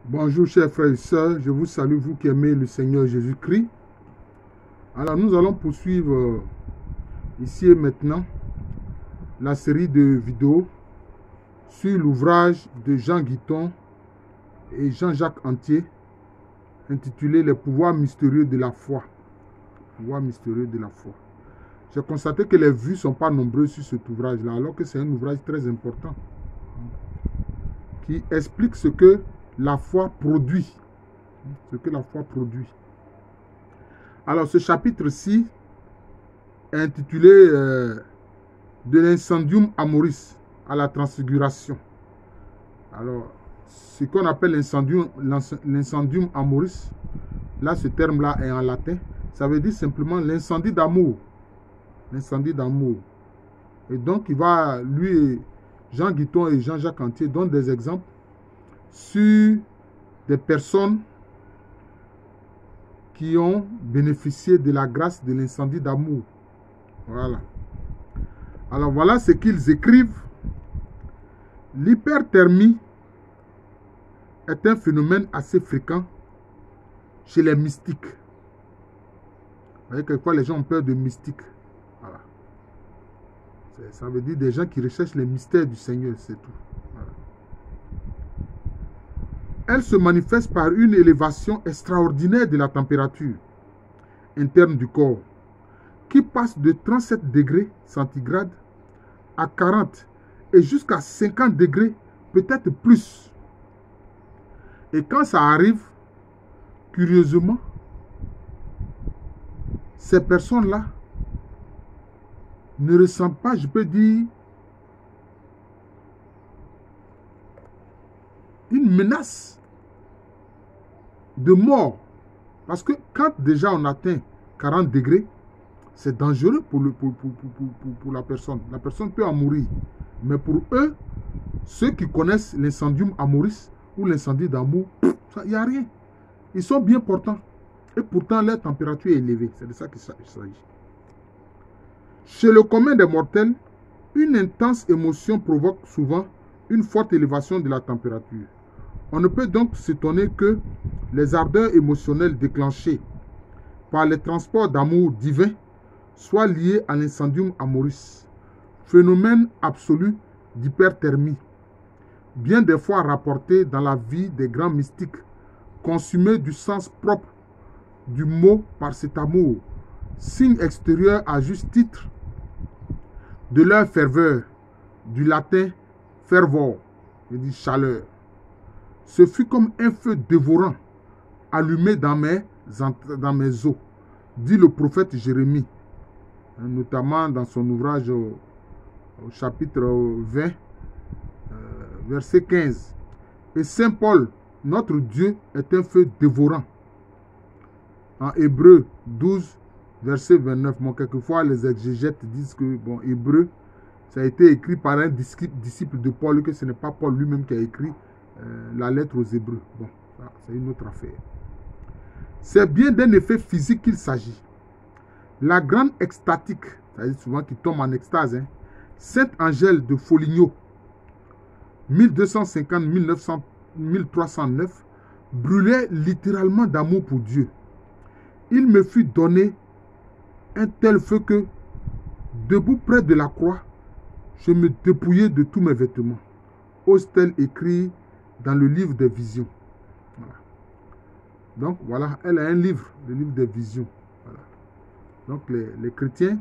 Bonjour chers frères et sœurs, je vous salue, vous qui aimez le Seigneur Jésus-Christ. Alors nous allons poursuivre ici et maintenant la série de vidéos sur l'ouvrage de Jean Guiton et Jean-Jacques Antier intitulé Les pouvoirs mystérieux de la foi. Pouvoirs mystérieux de la foi. J'ai constaté que les vues ne sont pas nombreuses sur cet ouvrage-là, alors que c'est un ouvrage très important qui explique ce que la foi produit. Ce que la foi produit. Alors, ce chapitre-ci est intitulé de l'incendium amoris à la transfiguration. Alors, ce qu'on appelle l'incendium amoris, là, ce terme-là est en latin, ça veut dire simplement l'incendie d'amour. L'incendie d'amour. Et donc, il va, lui, Jean Guiton et Jean-Jacques Antier donnent des exemples sur des personnes qui ont bénéficié de la grâce de l'incendie d'amour. Voilà. Alors voilà ce qu'ils écrivent. L'hyperthermie est un phénomène assez fréquent chez les mystiques. Vous voyez, quelquefois les gens ont peur de mystiques. Voilà. Ça veut dire des gens qui recherchent les mystères du Seigneur, c'est tout. Voilà. Elle se manifeste par une élévation extraordinaire de la température interne du corps, qui passe de 37 degrés centigrades à 40 et jusqu'à 50 degrés, peut-être plus. Et quand ça arrive, curieusement, ces personnes-là ne ressentent pas, je peux dire, une menace de mort. Parce que quand déjà on atteint 40 degrés, c'est dangereux pour la personne. La personne peut en mourir. Mais pour eux, ceux qui connaissent l'incendium amoris ou l'incendie d'amour, il n'y a rien. Ils sont bien portants. Et pourtant, leur température est élevée. C'est de ça qu'il s'agit. Chez le commun des mortels, une intense émotion provoque souvent une forte élévation de la température. On ne peut donc s'étonner que les ardeurs émotionnelles déclenchées par les transports d'amour divin soient liées à l'incendium amoris, phénomène absolu d'hyperthermie, bien des fois rapporté dans la vie des grands mystiques, consumés du sens propre du mot par cet amour, signe extérieur à juste titre de leur ferveur, du latin fervor, c'est-à-dire chaleur. Ce fut comme un feu dévorant allumé dans mes os, dit le prophète Jérémie, notamment dans son ouvrage au chapitre 20, verset 15. Et Saint Paul, notre Dieu, est un feu dévorant. En Hébreu 12, verset 29. Bon, quelquefois, les exégètes disent que, bon, Hébreu, ça a été écrit par un disciple de Paul, que ce n'est pas Paul lui-même qui a écrit la lettre aux Hébreux. Bon, c'est une autre affaire. C'est bien d'un effet physique qu'il s'agit. La grande extatique, c'est-à-dire souvent qui tombe en extase, hein, Sainte Angèle de Foligno, 1250-1309, brûlait littéralement d'amour pour Dieu. Il me fut donné un tel feu que, debout près de la croix, je me dépouillais de tous mes vêtements. Ose-t-elle écrit dans le livre des visions. Voilà. Donc voilà, elle a un livre, le livre des visions. Voilà. Donc les chrétiens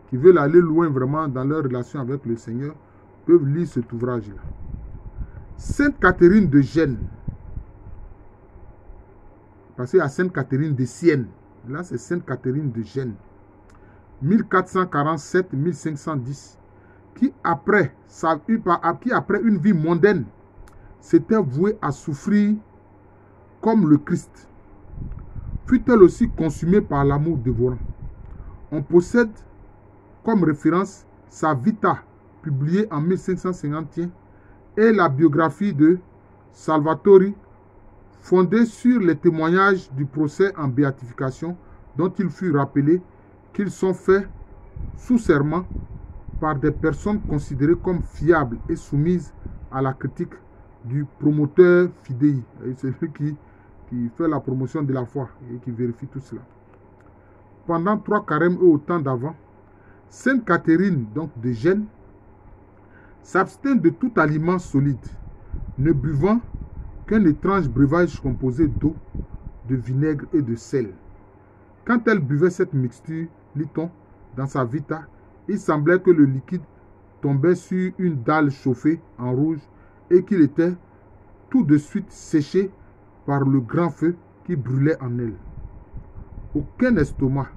qui veulent aller loin vraiment dans leur relation avec le Seigneur peuvent lire cet ouvrage-là. Sainte Catherine de Gênes. Passez à Sainte Catherine de Sienne. Là, c'est Sainte Catherine de Gênes. 1447-1510. Qui après une vie mondaine, s'était vouée à souffrir comme le Christ. Fut-elle aussi consumée par l'amour dévorant. On possède comme référence sa Vita, publiée en 1551, et la biographie de Salvatori, fondée sur les témoignages du procès en béatification, dont il fut rappelé qu'ils sont faits sous serment par des personnes considérées comme fiables et soumises à la critique du promoteur fidei, celui qui fait la promotion de la foi et qui vérifie tout cela. Pendant 3 carêmes et au temps d'avant, Sainte Catherine, donc de Gênes, s'abstint de tout aliment solide, ne buvant qu'un étrange breuvage composé d'eau, de vinaigre et de sel. Quand elle buvait cette mixture, lit-on, dans sa vita, il semblait que le liquide tombait sur une dalle chauffée en rouge et qu'il était tout de suite séché par le grand feu qui brûlait en elle. Aucun estomac,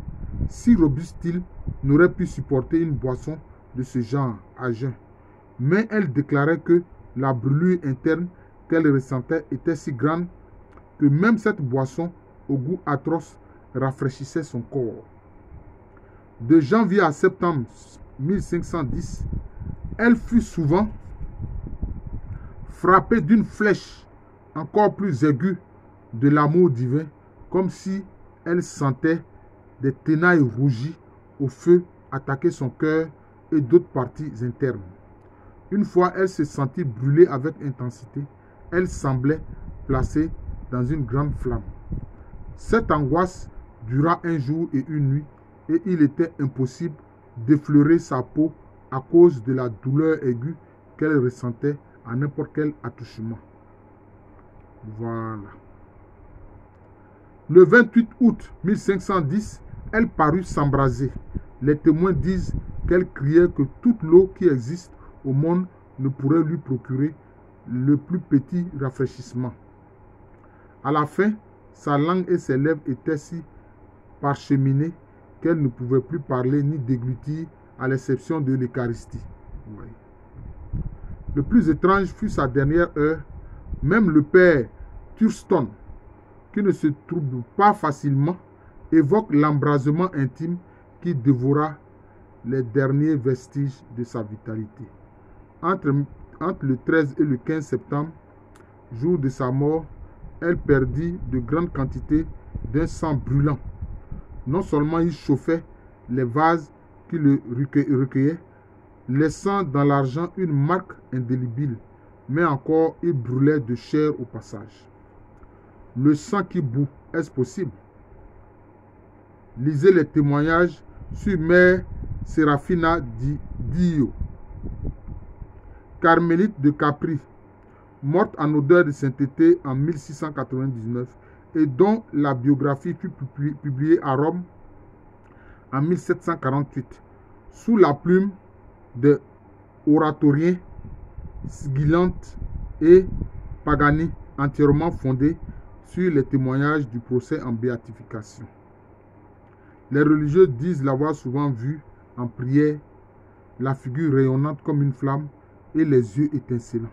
si robuste-il, n'aurait pu supporter une boisson de ce genre à jeun. Mais elle déclarait que la brûlure interne qu'elle ressentait était si grande que même cette boisson, au goût atroce, rafraîchissait son corps. De janvier à septembre 1510, elle fut souvent frappée d'une flèche encore plus aiguë de l'amour divin, comme si elle sentait des tenailles rougies au feu attaquer son cœur et d'autres parties internes. Une fois elle se sentit brûler avec intensité, elle semblait placée dans une grande flamme. Cette angoisse dura 1 jour et 1 nuit, et il était impossible d'effleurer sa peau à cause de la douleur aiguë qu'elle ressentait à n'importe quel attouchement. Voilà. Le 28 août 1510, elle parut s'embraser. Les témoins disent qu'elle criait que toute l'eau qui existe au monde ne pourrait lui procurer le plus petit rafraîchissement. À la fin, sa langue et ses lèvres étaient si parcheminées qu'elle ne pouvait plus parler ni déglutir, à l'exception de l'Eucharistie. Oui. Le plus étrange fut sa dernière heure. Même le père Thurston, qui ne se trouble pas facilement, évoque l'embrasement intime qui dévora les derniers vestiges de sa vitalité. Entre le 13 et le 15 septembre, jour de sa mort, elle perdit de grandes quantités d'un sang brûlant. Non seulement il chauffait les vases qui le recueillaient, laissant dans l'argent une marque indélébile, mais encore il brûlait de chair au passage. Le sang qui bout, est-ce possible? Lisez les témoignages sur Mère Serafina di Dio, carmélite de Capri, morte en odeur de sainteté en 1699 et dont la biographie fut publiée à Rome en 1748, sous la plume de oratoriens Sgilante et Pagani, entièrement fondée sur les témoignages du procès en béatification. Les religieux disent l'avoir souvent vue en prière, la figure rayonnante comme une flamme et les yeux étincelants.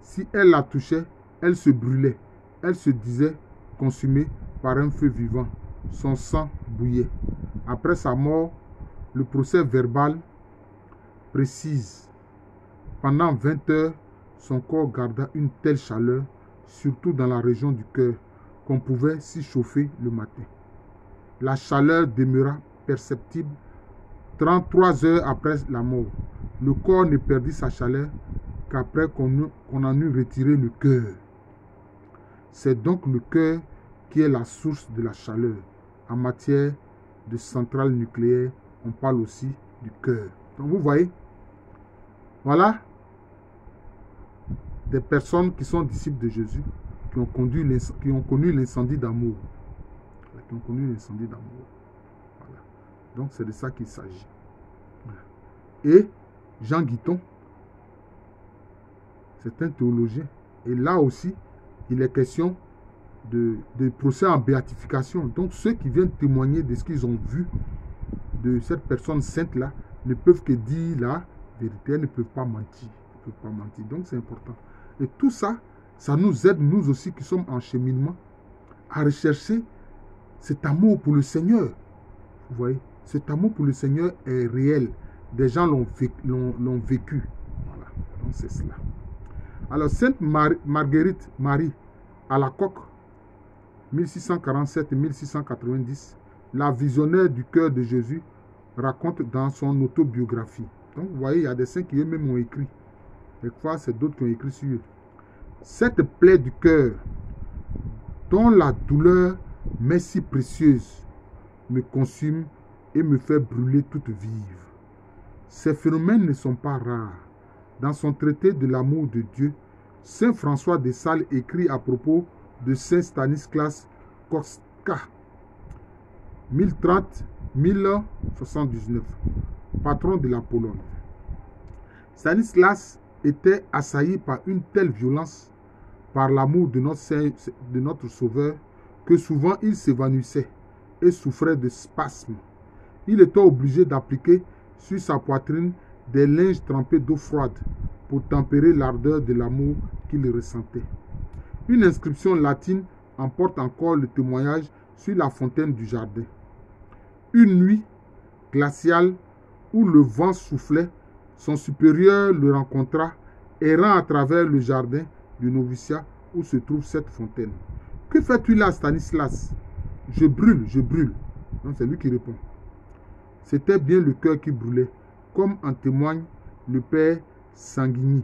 Si elle la touchait, elle se brûlait. Elle se disait consumée par un feu vivant. Son sang bouillait. Après sa mort, le procès verbal précise. Pendant 20 heures, son corps garda une telle chaleur, surtout dans la région du cœur, qu'on pouvait s'y chauffer le matin. La chaleur demeura perceptible 33 heures après la mort. Le corps ne perdit sa chaleur qu'après qu'on en eut retiré le cœur. C'est donc le cœur qui est la source de la chaleur. En matière de centrale nucléaire, on parle aussi du cœur. Donc vous voyez, voilà des personnes qui sont disciples de Jésus, qui ont connu l'incendie d'amour. Voilà. Donc c'est de ça qu'il s'agit. Voilà. Et Jean Guiton, c'est un théologien. Et là aussi, il est question de procès en béatification. Donc ceux qui viennent témoigner de ce qu'ils ont vu de cette personne sainte-là ne peuvent que dire la vérité, elles ne peuvent pas mentir. Donc c'est important. Et tout ça, ça nous aide, nous aussi qui sommes en cheminement, à rechercher cet amour pour le Seigneur. Vous voyez, cet amour pour le Seigneur est réel. Des gens l'ont vécu. Voilà, donc c'est cela. Alors, Sainte Marguerite Marie Alacoque, 1647-1690, la visionnaire du cœur de Jésus, raconte dans son autobiographie. Donc, vous voyez, il y a des saints qui eux-mêmes ont écrit. Quelquefois, c'est d'autres qui ont écrit sur eux. Cette plaie du cœur, dont la douleur m'est si précieuse, me consume et me fait brûler toute vive. Ces phénomènes ne sont pas rares. Dans son traité de l'amour de Dieu, saint François de Sales écrit à propos de saint Stanislas Kostka, 1030-1079, patron de la Pologne. Stanislas était assailli par une telle violence par l'amour de notre Sauveur que souvent il s'évanouissait et souffrait de spasmes. Il était obligé d'appliquer sur sa poitrine des linges trempés d'eau froide pour tempérer l'ardeur de l'amour qu'il ressentait. Une inscription latine en porte encore le témoignage sur la fontaine du jardin. Une nuit glaciale où le vent soufflait, son supérieur le rencontra errant à travers le jardin du noviciat où se trouve cette fontaine. « Que fais-tu là, Stanislas ?»« Je brûle, je brûle. » C'est lui qui répond. C'était bien le cœur qui brûlait, comme en témoigne le père Sanguigny,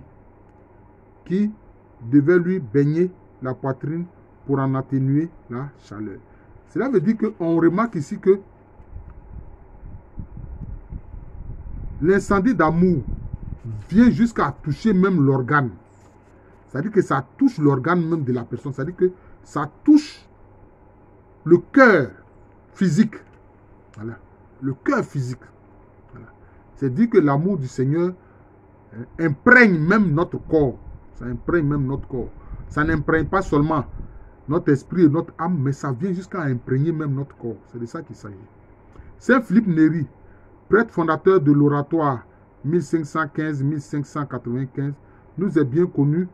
qui devait lui baigner la poitrine pour en atténuer la chaleur. Cela veut dire qu'on remarque ici que l'incendie d'amour vient jusqu'à toucher même l'organe. C'est-à-dire que ça touche l'organe même de la personne. C'est-à-dire que ça touche le cœur physique. Voilà. Le cœur physique. Voilà. C'est-à-dire que l'amour du Seigneur imprègne même notre corps. Ça imprègne même notre corps. Ça n'imprègne pas seulement notre esprit et notre âme, mais ça vient jusqu'à imprégner même notre corps. C'est de ça qu'il s'agit. Saint Philippe Néri, prêtre fondateur de l'oratoire 1515-1595, nous est bien connu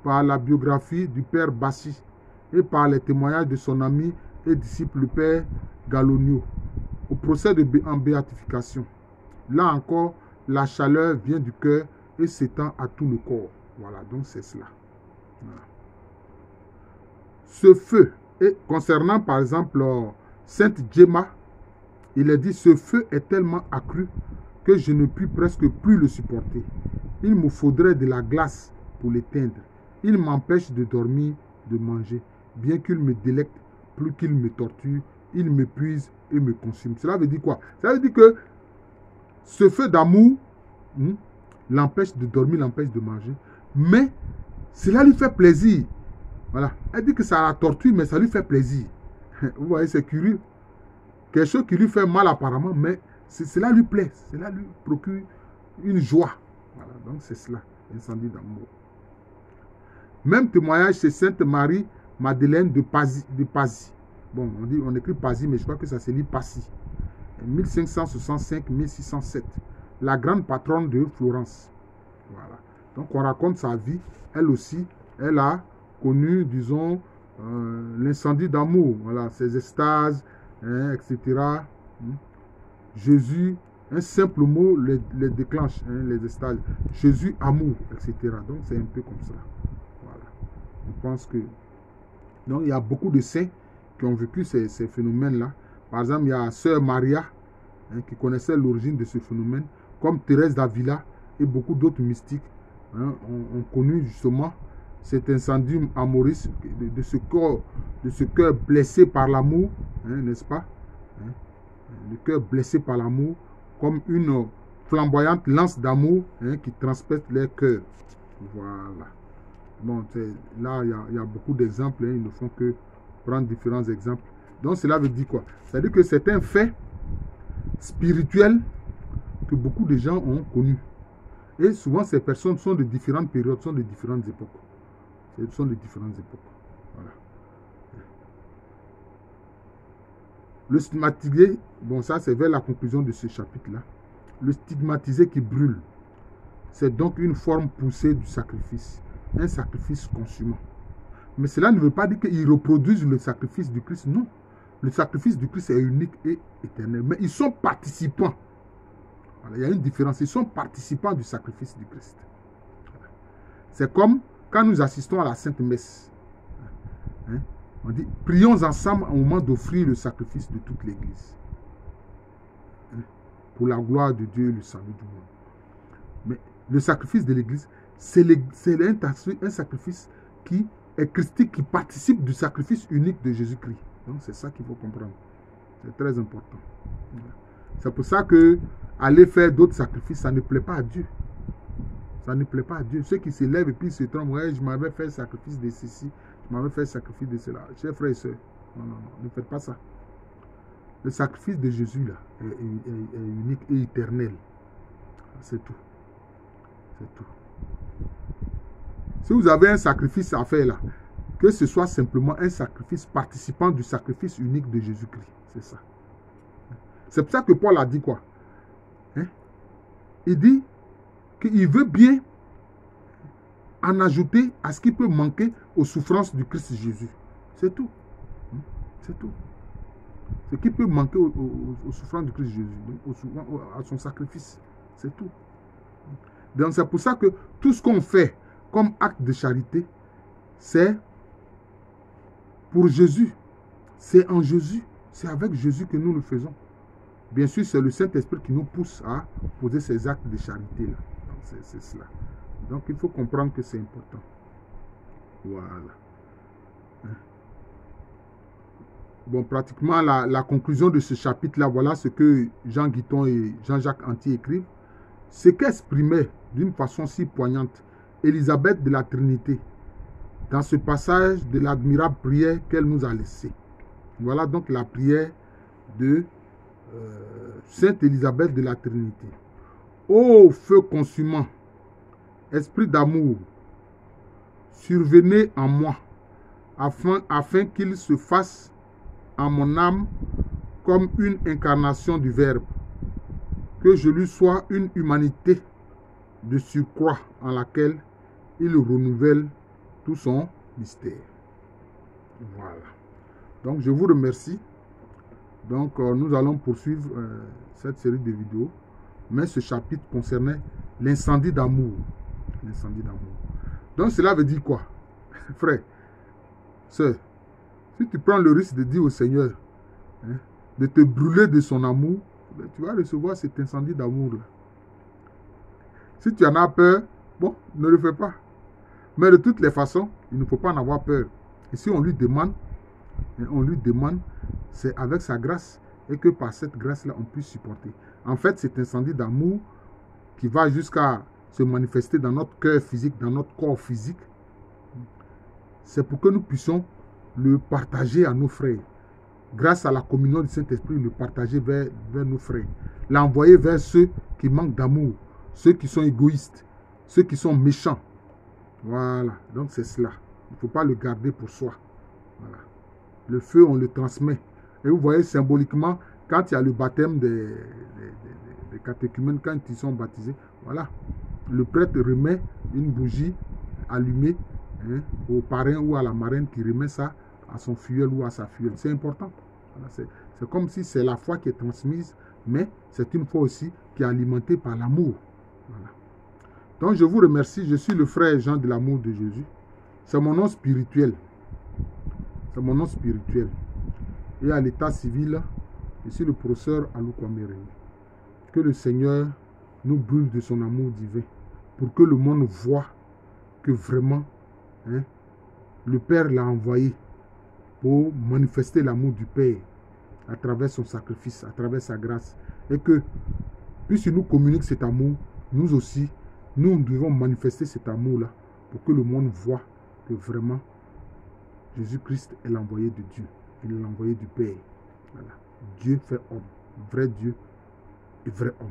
par la biographie du père Bassi et par les témoignages de son ami et disciple le père Gallonio au procès en béatification. Là encore, la chaleur vient du cœur et s'étend à tout le corps. Voilà, donc c'est cela. Voilà. Ce feu, et concernant par exemple Sainte Gemma, il est dit, ce feu est tellement accru que je ne puis presque plus le supporter. Il me faudrait de la glace pour l'éteindre. Il m'empêche de dormir, de manger. Bien qu'il me délecte, plus qu'il me torture, il m'épuise et me consume. Cela veut dire quoi? Cela veut dire que ce feu d'amour l'empêche de dormir, l'empêche de manger. Mais cela lui fait plaisir. Voilà. Elle dit que ça la torture, mais ça lui fait plaisir. Vous voyez, c'est curieux. Quelque chose qui lui fait mal apparemment, mais cela lui plaît. Cela lui procure une joie. Voilà, donc c'est cela, l'incendie d'amour. Même témoignage, c'est Sainte Marie Madeleine de Pazzi. Bon, on écrit Pazzi, mais je crois que ça se lit Passy. 1565-1607. La grande patronne de Florence. Voilà. Donc on raconte sa vie. Elle aussi, elle a connu, disons, l'incendie d'amour. Voilà, ses extases, etc. Jésus, un simple mot les déclenche, les extases. Jésus, amour, etc. Donc c'est un peu comme ça. Voilà. Je pense que... Donc il y a beaucoup de saints qui ont vécu ces phénomènes-là. Par exemple, il y a Sœur Maria, qui connaissait l'origine de ce phénomène, comme Thérèse d'Avila et beaucoup d'autres mystiques ont connu justement cet incendie amouriste de ce cœur blessé par l'amour, n'est-ce pas? Le cœur blessé par l'amour, comme une flamboyante lance d'amour qui transperce les cœurs. Voilà. Bon, là, il y a beaucoup d'exemples, ils ne font que prendre différents exemples. Donc, cela veut dire quoi? C'est-à-dire que c'est un fait spirituel que beaucoup de gens ont connu. Et souvent, ces personnes sont de différentes périodes, sont de différentes époques. Ce sont de différentes époques. Voilà. Le stigmatisé, bon, ça, c'est vers la conclusion de ce chapitre-là. Le stigmatisé qui brûle, c'est donc une forme poussée du sacrifice. Un sacrifice consumant. Mais cela ne veut pas dire qu'ils reproduisent le sacrifice du Christ. Non. Le sacrifice du Christ est unique et éternel. Mais ils sont participants. Voilà, il y a une différence. Ils sont participants du sacrifice du Christ. Voilà. C'est comme quand nous assistons à la Sainte Messe. On dit, prions ensemble au moment d'offrir le sacrifice de toute l'Église. Pour la gloire de Dieu et le salut du monde. Mais le sacrifice de l'Église, c'est un sacrifice qui est christique, qui participe du sacrifice unique de Jésus-Christ. Donc c'est ça qu'il faut comprendre. C'est très important. C'est pour ça que aller faire d'autres sacrifices, ça ne plaît pas à Dieu. Ça ne plaît pas à Dieu. Ceux qui se lèvent et puis se trompent, ouais, je m'avais fait le sacrifice de ceci, je m'avais fait le sacrifice de cela. Chers frères et sœurs, non, non, non, ne faites pas ça. Le sacrifice de Jésus là est unique et éternel. C'est tout. C'est tout. Si vous avez un sacrifice à faire là, que ce soit simplement un sacrifice participant du sacrifice unique de Jésus-Christ. C'est ça. C'est pour ça que Paul a dit quoi? Hein? Il dit qu'il veut bien en ajouter à ce qui peut manquer aux souffrances du Christ Jésus. C'est tout. C'est tout. Ce qui peut manquer aux souffrances du Christ Jésus, à son sacrifice. C'est tout. Donc c'est pour ça que tout ce qu'on fait comme acte de charité, c'est pour Jésus. C'est en Jésus. C'est avec Jésus que nous le faisons. Bien sûr, c'est le Saint-Esprit qui nous pousse à poser ces actes de charité-là. C'est cela. Donc, il faut comprendre que c'est important. Voilà. Bon, pratiquement, la conclusion de ce chapitre-là, voilà ce que Jean Guiton et Jean-Jacques Antier écrivent. Ce qu'exprimait d'une façon si poignante Élisabeth de la Trinité dans ce passage de l'admirable prière qu'elle nous a laissée. Voilà donc la prière de Sainte Élisabeth de la Trinité. Ô feu consumant, esprit d'amour, survenez en moi, afin qu'il se fasse en mon âme comme une incarnation du Verbe, que je lui sois une humanité de surcroît en laquelle il renouvelle tout son mystère. Voilà. Donc je vous remercie. Donc nous allons poursuivre cette série de vidéos. Mais ce chapitre concernait l'incendie d'amour. L'incendie d'amour. Donc cela veut dire quoi? Frère, sœur, si tu prends le risque de dire au Seigneur, hein, de te brûler de son amour, tu vas recevoir cet incendie d'amour là. Si tu en as peur, bon, ne le fais pas. Mais de toutes les façons, il ne faut pas en avoir peur. Et si on lui demande, c'est avec sa grâce et que par cette grâce-là, on puisse supporter. En fait, cet incendie d'amour qui va jusqu'à se manifester dans notre cœur physique, dans notre corps physique, c'est pour que nous puissions le partager à nos frères. Grâce à la communion du Saint-Esprit, le partager vers nos frères. L'envoyer vers ceux qui manquent d'amour, ceux qui sont égoïstes, ceux qui sont méchants. Voilà, donc c'est cela. Il ne faut pas le garder pour soi. Voilà. Le feu, on le transmet. Et vous voyez symboliquement, quand il y a le baptême des catéchumènes, quand ils sont baptisés, voilà, le prêtre remet une bougie allumée, hein, au parrain ou à la marraine qui remet ça à son filleul ou à sa filleule. C'est important. Voilà, c'est comme si c'est la foi qui est transmise, mais c'est une foi aussi qui est alimentée par l'amour. Voilà. Donc je vous remercie. Je suis le frère Jean de l'amour de Jésus. C'est mon nom spirituel. C'est mon nom spirituel. Et à l'état civil, je suis le professeur Aloukwamere. Que le Seigneur nous brûle de son amour divin pour que le monde voit que vraiment, hein, le Père l'a envoyé pour manifester l'amour du Père à travers son sacrifice, à travers sa grâce. Et que, puisqu'il nous communique cet amour, nous aussi, nous devons manifester cet amour-là pour que le monde voit que vraiment, Jésus-Christ est l'envoyé de Dieu. Il est l'envoyé du Père. Voilà. Dieu fait homme. Vrai Dieu et vrai homme.